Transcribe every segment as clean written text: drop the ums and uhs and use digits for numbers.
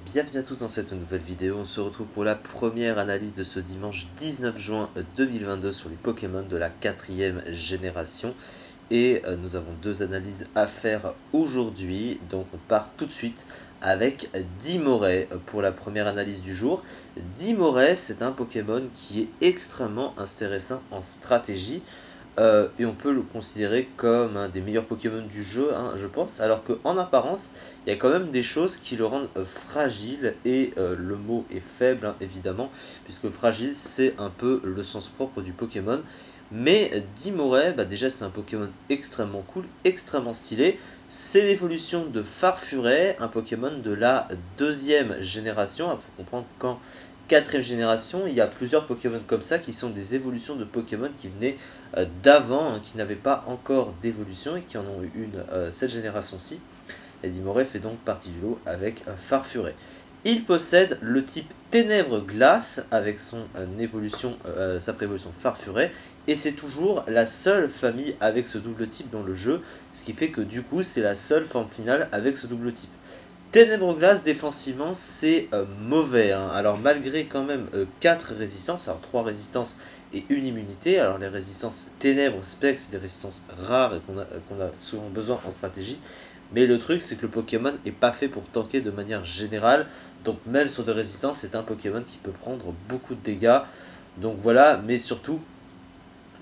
Bienvenue à tous dans cette nouvelle vidéo. On se retrouve pour la première analyse de ce dimanche 19 juin 2022 sur les Pokémon de la 4e génération. Et nous avons deux analyses à faire aujourd'hui. Donc on part tout de suite avec Dimoré pour la première analyse du jour. Dimoré, c'est un Pokémon qui est extrêmement intéressant en stratégie. Et on peut le considérer comme un des meilleurs Pokémon du jeu, hein, je pense. Alors qu'en apparence, il y a quand même des choses qui le rendent fragile. Et le mot est faible, hein, évidemment, puisque fragile, c'est un peu le sens propre du Pokémon. Mais Dimoré, bah déjà, c'est un Pokémon extrêmement cool, extrêmement stylé. C'est l'évolution de Farfuré, un Pokémon de la 2e génération. Il faut comprendre qu'en 4e génération, il y a plusieurs Pokémon comme ça qui sont des évolutions de Pokémon qui venaient d'avant, hein, qui n'avaient pas encore d'évolution et qui en ont eu une cette génération-ci. Et Dimoré fait donc partie du lot avec Farfuré. Il possède le type Ténèbres-Glace avec son évolution, sa préévolution Farfuré, et c'est toujours la seule famille avec ce double type dans le jeu, ce qui fait que du coup c'est la seule forme finale avec ce double type. Ténèbres Glace défensivement c'est mauvais, hein. Alors malgré quand même 4 résistances, alors 3 résistances et une immunité, alors les résistances Ténèbres, Spectre c'est des résistances rares et qu'on a souvent besoin en stratégie, mais le truc c'est que le Pokémon est pas fait pour tanker de manière générale, donc même sur des résistances c'est un Pokémon qui peut prendre beaucoup de dégâts, donc voilà, mais surtout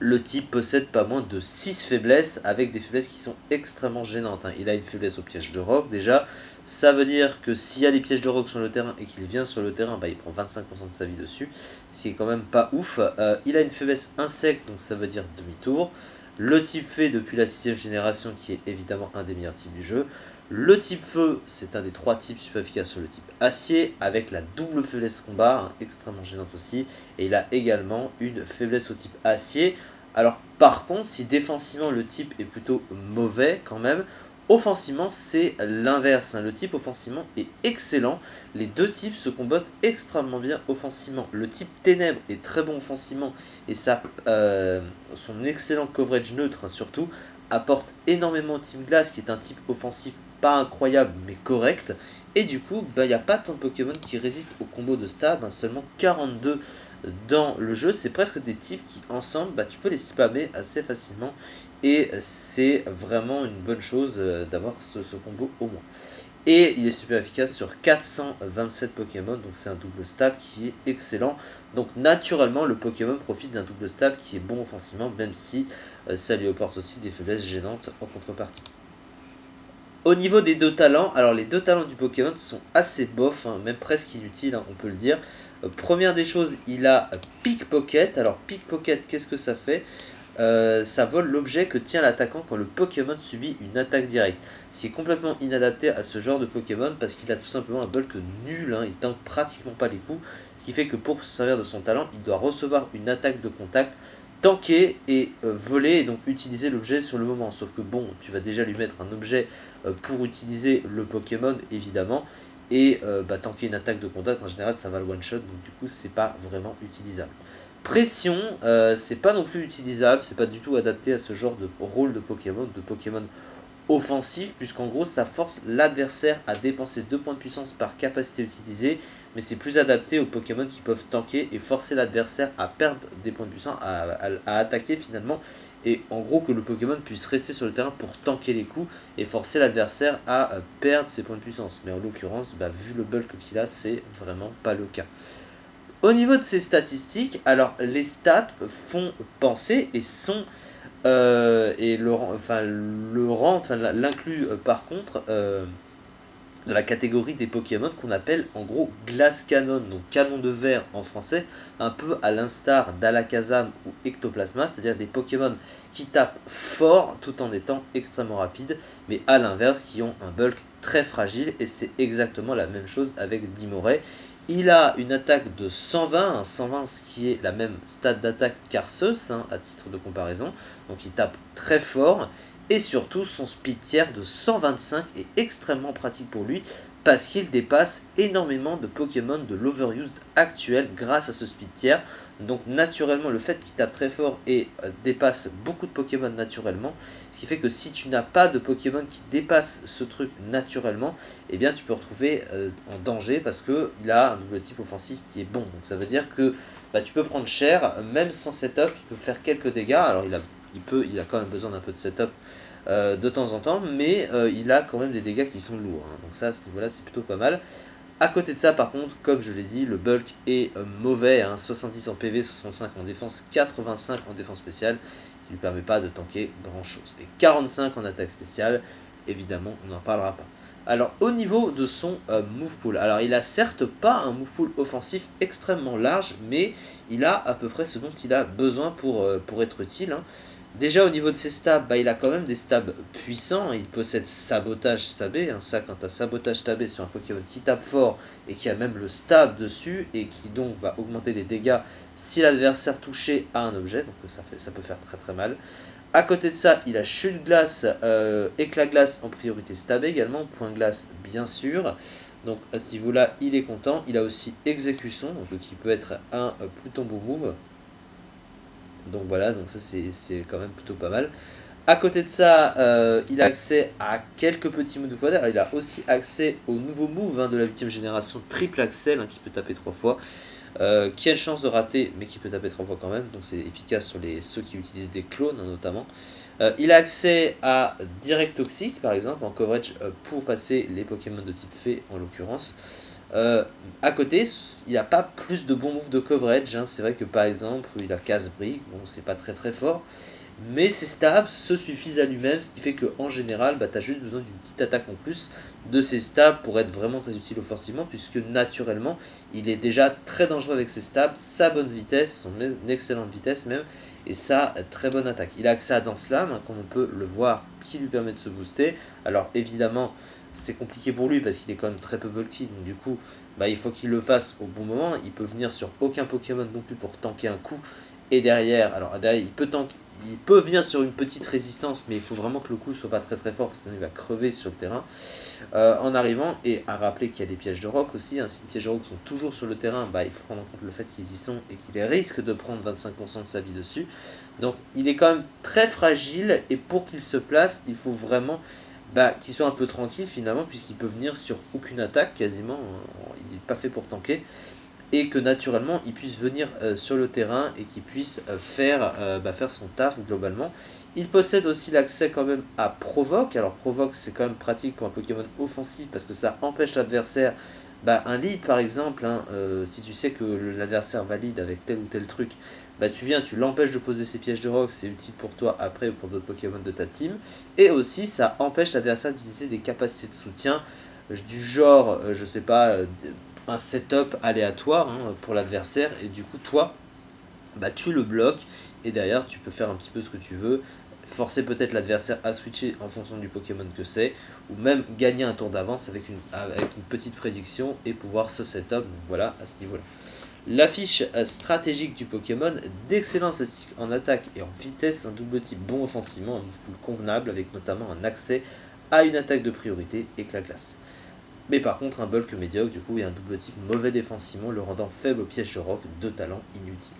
le type possède pas moins de 6 faiblesses, avec des faiblesses qui sont extrêmement gênantes, hein. Il a une faiblesse au piège de roc déjà, ça veut dire que s'il y a des pièges de roc sur le terrain et qu'il vient sur le terrain, bah, il prend 25% de sa vie dessus, ce qui est quand même pas ouf. Il a une faiblesse insecte, donc ça veut dire demi-tour. Le type fée depuis la 6ème génération, qui est évidemment un des meilleurs types du jeu. Le type feu, c'est un des 3 types super efficaces sur le type acier, avec la double faiblesse combat, hein, extrêmement gênante aussi. Et il a également une faiblesse au type acier. Alors par contre, si défensivement le type est plutôt mauvais quand même, offensivement c'est l'inverse, hein. Le type offensivement est excellent. Les deux types se combattent extrêmement bien offensivement. Le type ténèbres est très bon offensivement et son excellent coverage neutre, hein, surtout apporte énormément au type glace qui est un type offensif pas incroyable mais correct. Et du coup, il n'y a pas tant de Pokémon qui résistent au combo de stab, hein, seulement 42 dans le jeu. C'est presque des types qui ensemble, tu peux les spammer assez facilement. Et c'est vraiment une bonne chose d'avoir ce combo au moins. Et il est super efficace sur 427 Pokémon, donc c'est un double stab qui est excellent. Donc naturellement, le Pokémon profite d'un double stab qui est bon offensivement, même si ça lui apporte aussi des faiblesses gênantes en contrepartie. Au niveau des deux talents, alors les deux talents du Pokémon sont assez bof, hein, même presque inutiles, hein, on peut le dire. Première des choses, il a Pickpocket. Alors Pickpocket, qu'est-ce que ça fait? Ça vole l'objet que tient l'attaquant quand le Pokémon subit une attaque directe. Ce qui est complètement inadapté à ce genre de Pokémon parce qu'il a tout simplement un bulk nul, hein, il tank pratiquement pas les coups. Ce qui fait que pour se servir de son talent, il doit recevoir une attaque de contact, tanker et voler et donc utiliser l'objet sur le moment. Sauf que bon, tu vas déjà lui mettre un objet pour utiliser le Pokémon évidemment. Et tanker une attaque de contact en général ça va le one shot, donc du coup c'est pas vraiment utilisable. Pression, c'est pas non plus utilisable, c'est pas du tout adapté à ce genre de rôle de Pokémon offensif, puisqu'en gros ça force l'adversaire à dépenser 2 points de puissance par capacité utilisée, mais c'est plus adapté aux Pokémon qui peuvent tanker et forcer l'adversaire à perdre des points de puissance, à attaquer finalement, et en gros que le Pokémon puisse rester sur le terrain pour tanker les coups et forcer l'adversaire à perdre ses points de puissance. Mais en l'occurrence, vu le bulk qu'il a, c'est vraiment pas le cas. Au niveau de ses statistiques, alors les stats font penser et sont et l'inclut par contre de la catégorie des Pokémon qu'on appelle en gros Glace Canon, donc canon de verre en français, un peu à l'instar d'Alakazam ou Ectoplasma, c'est-à-dire des Pokémon qui tapent fort tout en étant extrêmement rapides, mais à l'inverse qui ont un bulk très fragile, et c'est exactement la même chose avec Dimoré. Il a une attaque de 120, 120 ce qui est la même stat d'attaque qu'Arceus, hein, à titre de comparaison, donc il tape très fort, et surtout son speed tier de 125 est extrêmement pratique pour lui, parce qu'il dépasse énormément de Pokémon de l'Overused actuel grâce à ce speed tier. Donc naturellement, le fait qu'il tape très fort et dépasse beaucoup de Pokémon naturellement, ce qui fait que si tu n'as pas de Pokémon qui dépasse ce truc naturellement, eh bien tu peux retrouver en danger parce qu'il a un double type offensif qui est bon. Donc ça veut dire que tu peux prendre cher, même sans setup, il peut faire quelques dégâts. Alors il a quand même besoin d'un peu de setup de temps en temps, mais il a quand même des dégâts qui sont lourds. Hein. Donc ça, à ce niveau-là, c'est plutôt pas mal. À côté de ça, par contre, comme je l'ai dit, le bulk est mauvais. Hein, 70 en PV, 65 en défense, 85 en défense spéciale, qui ne lui permet pas de tanker grand-chose. Et 45 en attaque spéciale, évidemment, on n'en parlera pas. Alors, au niveau de son move pool, alors il a certes pas un move pool offensif extrêmement large, mais il a à peu près ce dont il a besoin pour être utile. Hein. Déjà au niveau de ses stabs, il a quand même des stabs puissants, il possède sabotage stabé, hein, ça quand tu as sabotage stabé sur un Pokémon qui tape fort et qui a même le stab dessus et qui donc va augmenter les dégâts si l'adversaire touché a un objet, donc ça peut faire très très mal. À côté de ça, il a chute glace, éclat glace en priorité stabé également, point glace bien sûr. Donc à ce niveau-là, il est content. Il a aussi exécution, donc qui peut être un plutôt bon move. Donc voilà, donc ça c'est quand même plutôt pas mal. À côté de ça, il a accès à quelques petits moves de quadra. Il a aussi accès au nouveau move de la 8ème génération, triple axel, qui peut taper 3 fois. Qui a une chance de rater, mais qui peut taper 3 fois quand même. Donc c'est efficace sur ceux qui utilisent des clones notamment. Il a accès à Direct Toxique, par exemple, en coverage pour passer les Pokémon de type Fée en l'occurrence. À côté, il n'a pas plus de bons moves de coverage. Hein. C'est vrai que par exemple, il a Casse-Brique, bon, c'est pas très très fort. Mais ses stabs se suffisent à lui-même, ce qui fait qu'en général, tu as juste besoin d'une petite attaque en plus de ses stabs pour être vraiment très utile offensivement, puisque naturellement, il est déjà très dangereux avec ses stabs, sa bonne vitesse, son excellente vitesse même, et sa très bonne attaque. Il a accès à Dance Lame, comme on peut le voir, qui lui permet de se booster. Alors évidemment, c'est compliqué pour lui parce qu'il est quand même très peu bulky, donc du coup, il faut qu'il le fasse au bon moment. Il peut venir sur aucun Pokémon non plus pour tanker un coup. Et derrière, il peut venir sur une petite résistance, mais il faut vraiment que le coup soit pas très très fort, parce que sinon il va crever sur le terrain en arrivant. Et à rappeler qu'il y a des pièges de roc aussi. Hein. Si les pièges de roc sont toujours sur le terrain, il faut prendre en compte le fait qu'ils y sont et qu'il risque de prendre 25% de sa vie dessus. Donc il est quand même très fragile, et pour qu'il se place, il faut vraiment qu'il soit un peu tranquille finalement, puisqu'il peut venir sur aucune attaque quasiment, il n'est pas fait pour tanker, et que naturellement il puisse venir sur le terrain et qu'il puisse faire son taf globalement. Il possède aussi l'accès quand même à Provoque. Alors Provoque, c'est quand même pratique pour un Pokémon offensif parce que ça empêche l'adversaire, un lead par exemple, hein, si tu sais que l'adversaire valide avec tel ou tel truc, tu viens, tu l'empêches de poser ses pièges de rock, c'est utile pour toi après ou pour d'autres Pokémon de ta team. Et aussi ça empêche l'adversaire d'utiliser des capacités de soutien du genre, je sais pas, un setup aléatoire pour l'adversaire, et du coup toi tu le bloques, et derrière tu peux faire un petit peu ce que tu veux, forcer peut-être l'adversaire à switcher en fonction du Pokémon que c'est, ou même gagner un tour d'avance avec une petite prédiction et pouvoir se setup. Donc voilà, à ce niveau là la fiche stratégique du Pokémon, d'excellence en attaque et en vitesse, un double type bon offensivement, un move pool convenable avec notamment un accès à une attaque de priorité éclat glace. Mais par contre un bulk médiocre du coup et un double type mauvais défensivement, le rendant faible au piège de roc, de talent inutile.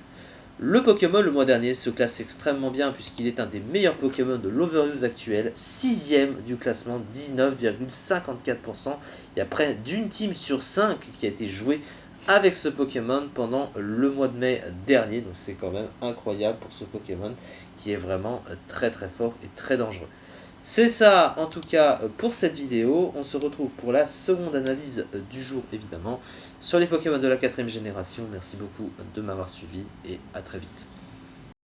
Le Pokémon le mois dernier se classe extrêmement bien puisqu'il est un des meilleurs Pokémon de l'Overuse actuel, 6ème du classement, 19,54%. Il y a près d'une team sur 5 qui a été jouée avec ce Pokémon pendant le mois de mai dernier, donc c'est quand même incroyable pour ce Pokémon qui est vraiment très très fort et très dangereux. C'est ça en tout cas pour cette vidéo. On se retrouve pour la seconde analyse du jour évidemment sur les Pokémon de la 4ème génération. Merci beaucoup de m'avoir suivi et à très vite.